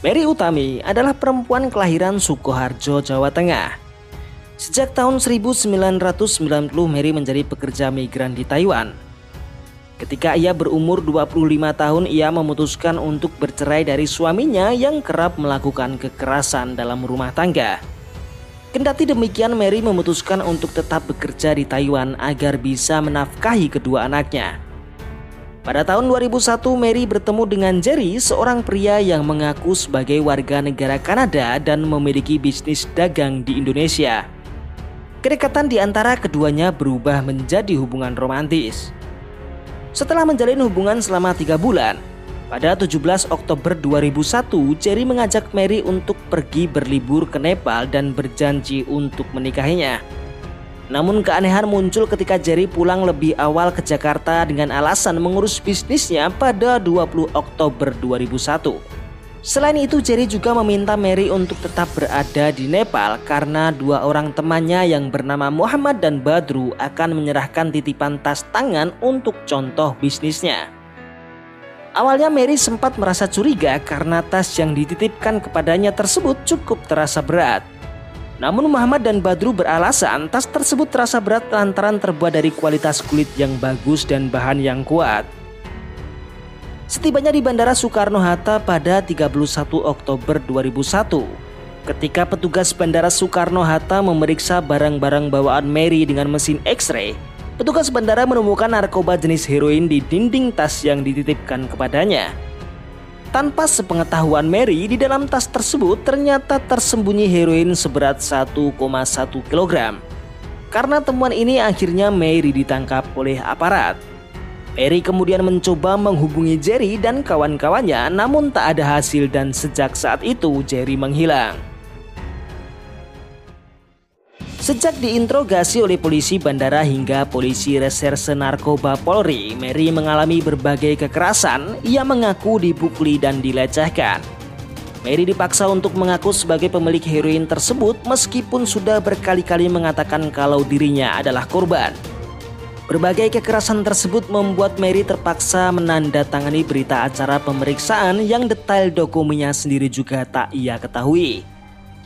Mary Utami adalah perempuan kelahiran Sukoharjo, Jawa Tengah. Sejak tahun 1990 Mary menjadi pekerja migran di Taiwan. Ketika ia berumur 25 tahun, ia memutuskan untuk bercerai dari suaminya yang kerap melakukan kekerasan dalam rumah tangga. Kendati demikian, Mary memutuskan untuk tetap bekerja di Taiwan agar bisa menafkahi kedua anaknya. Pada tahun 2001, Mary bertemu dengan Jerry, seorang pria yang mengaku sebagai warga negara Kanada dan memiliki bisnis dagang di Indonesia. Kedekatan di antara keduanya berubah menjadi hubungan romantis. Setelah menjalin hubungan selama 3 bulan, pada 17 Oktober 2001, Jerry mengajak Mary untuk pergi berlibur ke Nepal dan berjanji untuk menikahinya. Namun keanehan muncul ketika Jerry pulang lebih awal ke Jakarta dengan alasan mengurus bisnisnya pada 20 Oktober 2001. Selain itu, Jerry juga meminta Mary untuk tetap berada di Nepal karena 2 orang temannya yang bernama Muhammad dan Badru akan menyerahkan titipan tas tangan untuk contoh bisnisnya. Awalnya Mary sempat merasa curiga karena tas yang dititipkan kepadanya tersebut cukup terasa berat. Namun Muhammad dan Badru beralasan tas tersebut terasa berat lantaran terbuat dari kualitas kulit yang bagus dan bahan yang kuat. Setibanya di Bandara Soekarno-Hatta pada 31 Oktober 2001, ketika petugas Bandara Soekarno-Hatta memeriksa barang-barang bawaan Mary dengan mesin X-ray, petugas bandara menemukan narkoba jenis heroin di dinding tas yang dititipkan kepadanya. Tanpa sepengetahuan Mary, di dalam tas tersebut ternyata tersembunyi heroin seberat 1,1 kg. Karena temuan ini akhirnya Mary ditangkap oleh aparat. Mary kemudian mencoba menghubungi Jerry dan kawan-kawannya, namun tak ada hasil dan sejak saat itu Jerry menghilang. Sejak diinterogasi oleh polisi bandara hingga polisi reserse narkoba Polri, Mary mengalami berbagai kekerasan. Ia mengaku dipukuli dan dilecehkan. Mary dipaksa untuk mengaku sebagai pemilik heroin tersebut meskipun sudah berkali-kali mengatakan kalau dirinya adalah korban. Berbagai kekerasan tersebut membuat Mary terpaksa menandatangani berita acara pemeriksaan yang detail dokumennya sendiri juga tak ia ketahui.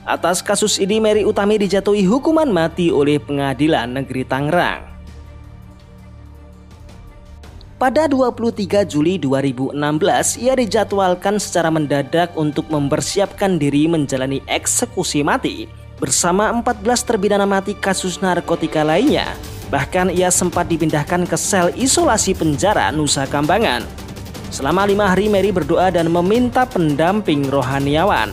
Atas kasus ini Mary Utami dijatuhi hukuman mati oleh Pengadilan Negeri Tangerang. Pada 23 Juli 2016, ia dijadwalkan secara mendadak untuk mempersiapkan diri menjalani eksekusi mati bersama 14 terpidana mati kasus narkotika lainnya. Bahkan ia sempat dipindahkan ke sel isolasi penjara Nusa Kambangan. Selama 5 hari Mary berdoa dan meminta pendamping rohaniawan.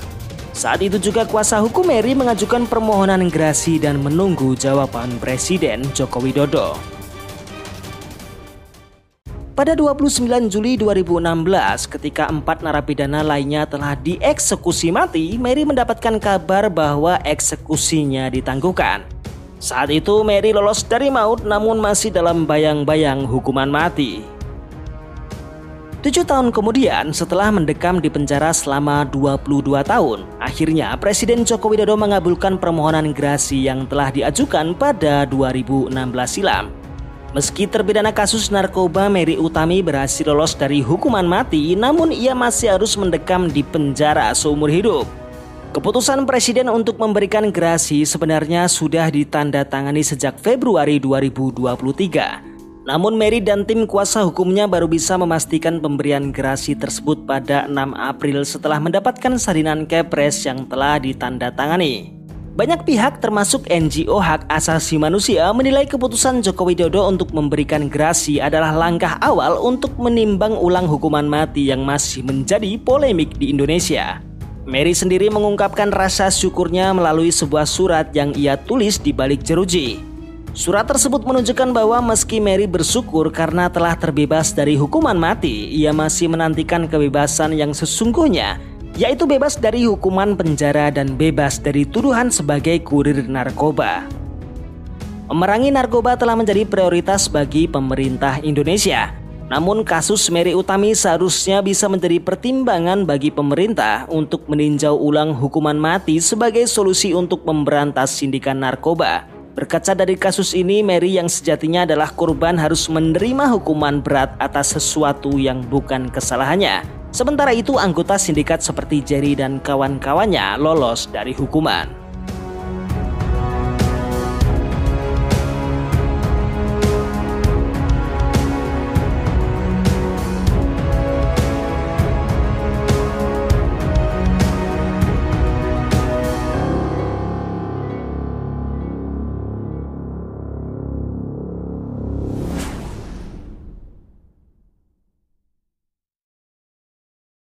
Saat itu juga kuasa hukum Mary mengajukan permohonan gerasi dan menunggu jawaban Presiden Joko Widodo. Pada 29 Juli 2016, ketika 4 narapidana lainnya telah dieksekusi mati, Mary mendapatkan kabar bahwa eksekusinya ditangguhkan. Saat itu Mary lolos dari maut namun masih dalam bayang-bayang hukuman mati. 7 tahun kemudian, setelah mendekam di penjara selama 22 tahun, akhirnya Presiden Joko Widodo mengabulkan permohonan gerasi yang telah diajukan pada 2016 silam. Meski terpidana kasus narkoba, Mary Utami berhasil lolos dari hukuman mati, namun ia masih harus mendekam di penjara seumur hidup. Keputusan Presiden untuk memberikan gerasi sebenarnya sudah ditandatangani sejak Februari 2023. Namun Mary dan tim kuasa hukumnya baru bisa memastikan pemberian gerasi tersebut pada 6 April setelah mendapatkan salinan kepres yang telah ditandatangani. Banyak pihak termasuk NGO hak asasi manusia menilai keputusan Joko Widodo untuk memberikan gerasi adalah langkah awal untuk menimbang ulang hukuman mati yang masih menjadi polemik di Indonesia. Mary sendiri mengungkapkan rasa syukurnya melalui sebuah surat yang ia tulis di balik jeruji. Surat tersebut menunjukkan bahwa meski Mary bersyukur karena telah terbebas dari hukuman mati, ia masih menantikan kebebasan yang sesungguhnya, yaitu bebas dari hukuman penjara dan bebas dari tuduhan sebagai kurir narkoba. Memerangi narkoba telah menjadi prioritas bagi pemerintah Indonesia. Namun kasus Mary Utami seharusnya bisa menjadi pertimbangan bagi pemerintah untuk meninjau ulang hukuman mati sebagai solusi untuk memberantas sindikan narkoba. Berkaca dari kasus ini, Mary yang sejatinya adalah korban harus menerima hukuman berat atas sesuatu yang bukan kesalahannya. Sementara itu anggota sindikat seperti Jerry dan kawan-kawannya lolos dari hukuman.